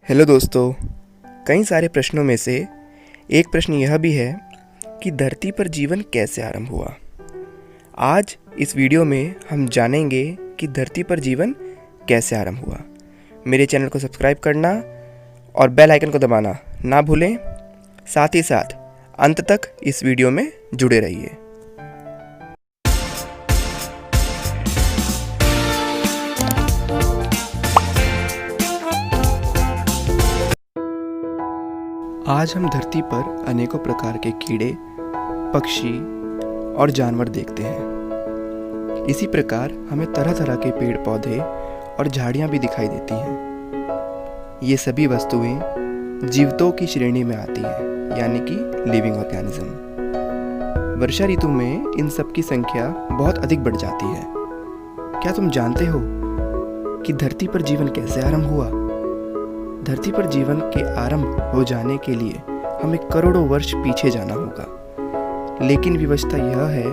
Hello दोस्तों, कई सारे प्रश्नों में से एक प्रश्न यह भी है कि धरती पर जीवन कैसे आरंभ हुआ। आज इस वीडियो में हम जानेंगे कि धरती पर जीवन कैसे आरंभ हुआ। मेरे चैनल को सब्सक्राइब करना और बेल आइकन को दबाना ना भूलें। साथ ही साथ अंत तक इस वीडियो में जुड़े रहिए। आज हम धरती पर अनेकों प्रकार के कीड़े, पक्षी और जानवर देखते हैं। इसी प्रकार हमें तरह तरह के पेड़ पौधे और झाड़ियाँ भी दिखाई देती हैं। ये सभी वस्तुएं जीवतों की श्रेणी में आती हैं, यानी कि लिविंग ऑर्गेनिज्म। वर्षा ऋतु में इन सब की संख्या बहुत अधिक बढ़ जाती है। क्या तुम जानते हो कि धरती पर जीवन कैसे आरंभ हुआ? धरती पर जीवन के आरंभ हो जाने के लिए हमें करोड़ों वर्ष पीछे जाना होगा, लेकिन व्यवस्था यह है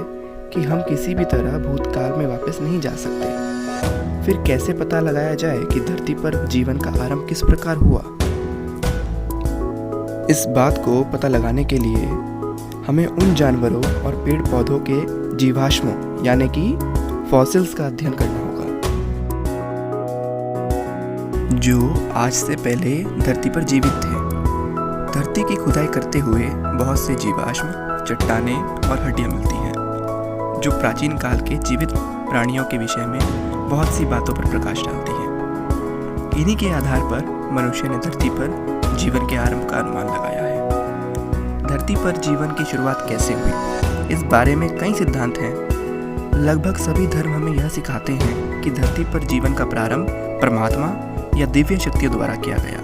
कि हम किसी भी तरह भूतकाल में वापस नहीं जा सकते। फिर कैसे पता लगाया जाए कि धरती पर जीवन का आरंभ किस प्रकार हुआ? इस बात को पता लगाने के लिए हमें उन जानवरों और पेड़ पौधों के जीवाश्मों यानी कि फॉसिल्स का अध्ययन करना होगा, जो आज से पहले धरती पर जीवित थे। धरती की खुदाई करते हुए बहुत से जीवाश्म, चट्टानें और हड्डियां मिलती हैं, जो प्राचीन काल के जीवित प्राणियों के विषय में बहुत सी बातों पर प्रकाश डालती हैं। इन्हीं के आधार पर मनुष्य ने धरती पर जीवन के आरंभ का अनुमान लगाया है। धरती पर जीवन की शुरुआत कैसे हुई, इस बारे में कई सिद्धांत हैं। लगभग सभी धर्म हमें यह सिखाते हैं कि धरती पर जीवन का प्रारंभ परमात्मा या दिव्य शक्तियों द्वारा किया गया,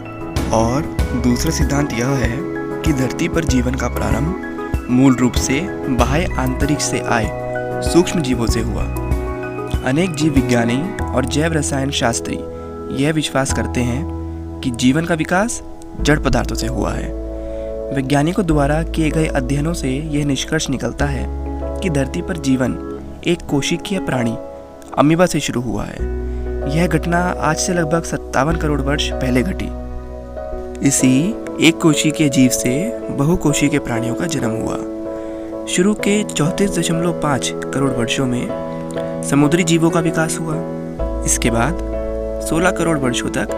और दूसरा सिद्धांत यह है कि धरती पर जीवन का प्रारंभ मूल रूप से बाह्य अंतरिक्ष से आए सूक्ष्म जीवों से हुआ। अनेक जीव विज्ञानी और जैव रसायन शास्त्री यह विश्वास करते हैं कि जीवन का विकास जड़ पदार्थों से हुआ है। वैज्ञानिकों द्वारा किए गए अध्ययनों से यह निष्कर्ष निकलता है कि धरती पर जीवन एक कोशिकीय प्राणी अमीबा से शुरू हुआ है। यह घटना आज से लगभग 57 करोड़ वर्ष पहले घटी। इसी एक कोशिकीय जीव से बहुकोशिकीय प्राणियों का जन्म हुआ। शुरू के 34.5 करोड़ वर्षों में समुद्री जीवों का विकास हुआ। इसके बाद 16 करोड़ वर्षों तक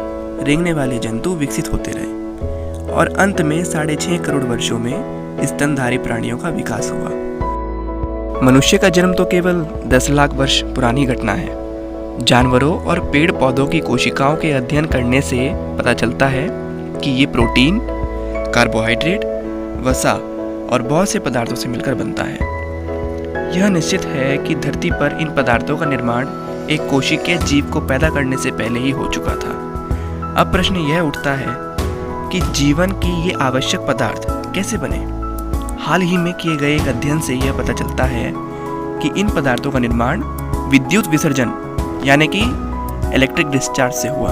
रेंगने वाले जंतु विकसित होते रहे, और अंत में 6.5 करोड़ वर्षों में स्तनधारी प्राणियों का विकास हुआ। मनुष्य का जन्म तो केवल 10 लाख वर्ष पुरानी घटना है। जानवरों और पेड़ पौधों की कोशिकाओं के अध्ययन करने से पता चलता है कि ये प्रोटीन, कार्बोहाइड्रेट, वसा और बहुत से पदार्थों से मिलकर बनता है। यह निश्चित है कि धरती पर इन पदार्थों का निर्माण एक कोशिकीय जीव को पैदा करने से पहले ही हो चुका था। अब प्रश्न यह उठता है कि जीवन की ये आवश्यक पदार्थ कैसे बने? हाल ही में किए गए एक अध्ययन से यह पता चलता है कि इन पदार्थों का निर्माण विद्युत विसर्जन यानी कि इलेक्ट्रिक डिस्चार्ज से हुआ।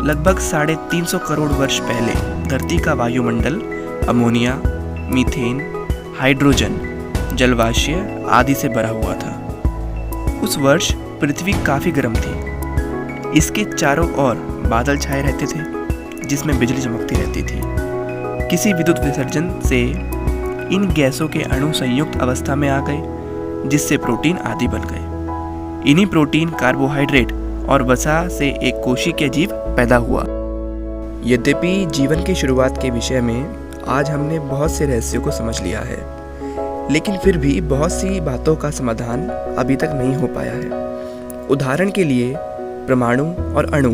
लगभग 350 करोड़ वर्ष पहले धरती का वायुमंडल अमोनिया, मीथेन, हाइड्रोजन, जलवाष्य आदि से भरा हुआ था। उस वर्ष पृथ्वी काफी गर्म थी। इसके चारों ओर बादल छाए रहते थे, जिसमें बिजली चमकती रहती थी। किसी विद्युत विसर्जन से इन गैसों के अणु संयुक्त अवस्था में आ गए, जिससे प्रोटीन आदि बन गए। इन्हीं प्रोटीन, कार्बोहाइड्रेट और वसा से एक कोशिकीय जीव पैदा हुआ। यद्यपि जीवन की शुरुआत के विषय में आज हमने बहुत से रहस्यों को समझ लिया है, लेकिन फिर भी बहुत सी बातों का समाधान अभी तक नहीं हो पाया है। उदाहरण के लिए परमाणु और अणु,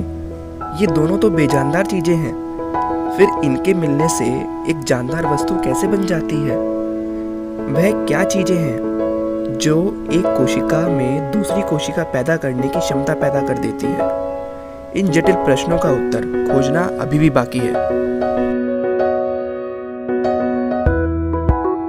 ये दोनों तो बेजानदार चीजें हैं। फिर इनके मिलने से एक जानदार वस्तु कैसे बन जाती है? वह क्या चीजें हैं जो एक कोशिका में दूसरी कोशिका पैदा करने की क्षमता पैदा कर देती है? इन जटिल प्रश्नों का उत्तर खोजना अभी भी बाकी है।